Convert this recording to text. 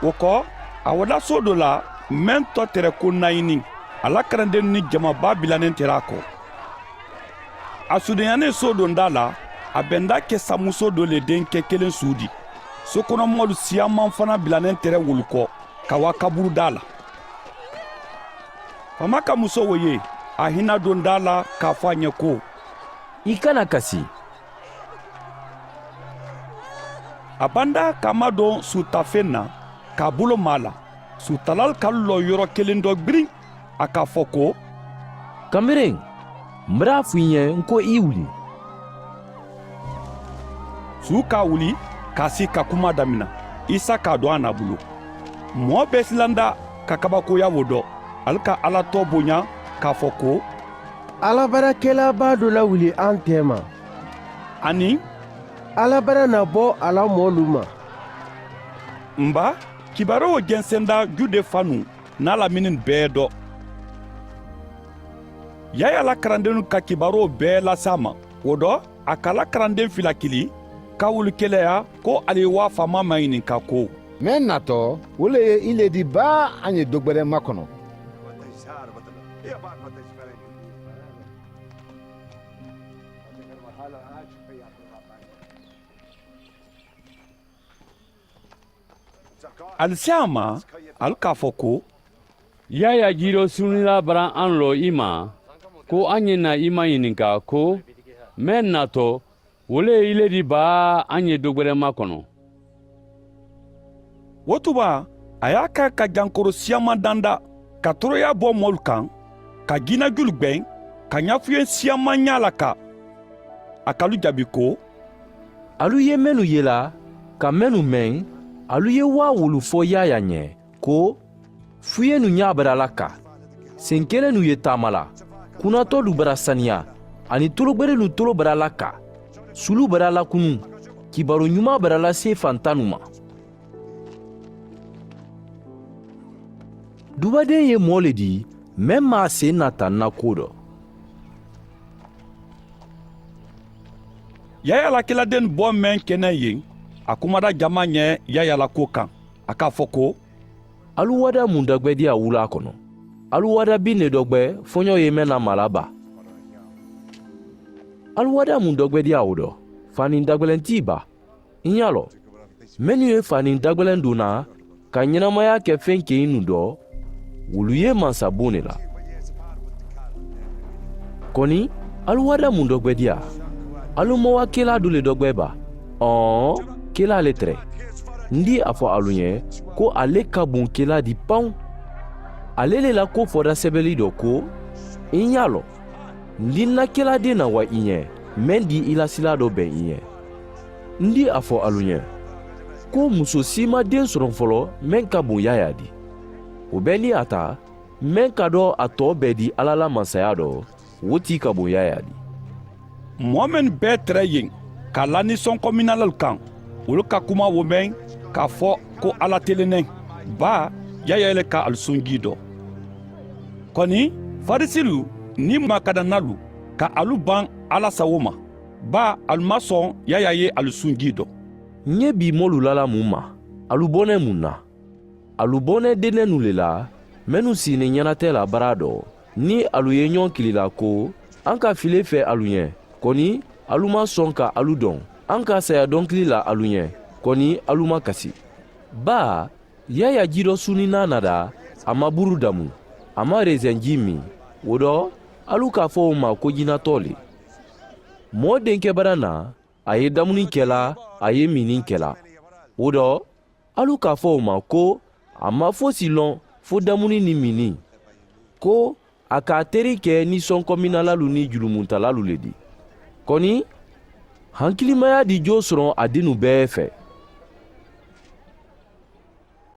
o kɔ a wada so dɔ la mɛn tɔ tɛrɛ ko naɲini ala karanden ni jamaba bilanen tɛrɛ a kɔ a sudenyanen so don da la a bɛnda kɛ samuso dɔ le denkɛ kelen suudi sokɔnɔmɔlu siyaman fana bilanen tɛrɛ wolu kɔ ka wa kaburu da la fama ka muso wo ye a hina don da la k'a fɔ a ɲɛ ko i kana kasi a banda k'a ma dɔn sutafen na k'a bolo ma la sutalal ka lɔ yɔrɔ kelen dɔ gbirin a k'a fɔ ko kanberen n bɛra fɔ i ɲɛ n ko i wuli suu k'a wuli k'a si ka kuma damina isa k'a dɔn a na bolo mɔɔ bɛɛ silanda ka kabakoya wo dɔ ali ka ala tɔ bonya k'a fɔ ko alabaarakɛlaba dɔ lawuli an tɛma ani alabara na bɔ a la mɔɔlu ma nba kibaruw jɛnsɛnda jude fanu n'a lamini bɛɛ dɔ yaya la karandenw ka kibaruw bɛɛ lasa ma o dɔ a kala karanden fila kili ka wuli keleya ko ali wa faama ma ɲininka ko mɛn natɔ o le ye i le di baa an ye dɔgbɛrɛ makɔnɔ ali se a ma ali k'a fɔ ko yaya jiro sunila bara an lɔ i ma ko an ye na i ma ɲininka ko mɛn natɔ o le ye i le di baa an ye dɔgbɛrɛ makɔnɔ o tuba a y'a kɛ ka jankoro siyaman danda ka toroya bɔ mɔlu kan ka jinɛjulu gwɛn ka ɲafuyen siyaman ɲa la ka a kalu jaabi ko alu ye minnu yela ka minnu mɛn alu ye waa wulu fɔ yaya ɲɛ ko fuye nu ɲa bɛra la ka sen kelen nu ye taama la kunnatɔ lu bɛra saniya ani tologwere nu tolo bɛra la ka sulu bɛra la kunu kibaru ɲuman bɛra la se fantanu ma dubaden ye mɔɔ le di mɛn maa sen nata na ko dɔ yayalakiladen bɔ mɛn kɛnɛ yen a kumada jama ɲɛ yayalako kan a k'a fɔ ko alu wada mun dɔgbɛ di a wula kɔnɔ alu wada bi ne dɔgbɛ fɔɲɔ ye mɛn na malaba alu wada mun dɔgbɛ di a wo dɔ fani dagwɛlɛn t'i ba i ɲa lɔ minnu ye fani dagwɛlɛn donna ka ɲɛnamaya kɛ fɛn kɛ nu dɔ wulu ye mansabon ne la kɔni alu wada mun dɔgbɛ di a alu mɔwa kela do le dɔgbɛ ba kela ale tɛrɛ n di a fɔ alu ɲɛ ko ale ka bon kela di panw ale le la ko fɔda sɛbɛli dɔ ko i ɲa lɔ n di n na keladen na wa i ɲɛ mɛn di i la sila dɔ bɛn i ɲɛ n di a fɔ alu ɲɛ ko muso si ma den sɔrɔ fɔlɔ mɛn ka bon yaya di o bɛ ni a ta mɛn ka dɔ a tɔ bɛɛ di ala la mansaya dɔ o t'i ka bon yaya di mɔɔ minnu bɛɛ tɛrɛ yen ka lanisɔnkɔminalaw kan olu ka kuma wo mɛn k'a fɔ ko ala telennɛ ba yayɛlɛ ka alisunji dɔ kɔni farisilu ni makadanalu ka alu ban ala sago ma ba alu ma sɔn yaya ye alisunji dɔ n ye bi mɔlu lala mun ma alu bɔnɛ mun na alu bɔnɛ dennɛ nu le la minnu sini ɲɛnatɛ la baara dɔ ni alu ye ɲɔgɔn kilila ko an ka file fɛ alu ɲɛ kɔni alu ma sɔn ka alu dɔn an ka saya dɔnkili la alu ɲɛ kɔni alu ma kasi ba yaya ji dɔ sunina nada a ma buru damu a ma rezɛnji min o dɔ alu k'a fɔ o ma ko jinatɔ le mɔɔ denkɛbara na a ye damuni kɛla a ye minin kɛla o dɔ alu k'a fɔ o ma ko a ma fosi lɔn fo damuni ni minin ko a k'a teri kɛ nisɔnkɔminalalu ni jurumuntalalu le di kɔni hankilimaya di jo sɔrɔ a dinu bɛɛ fɛ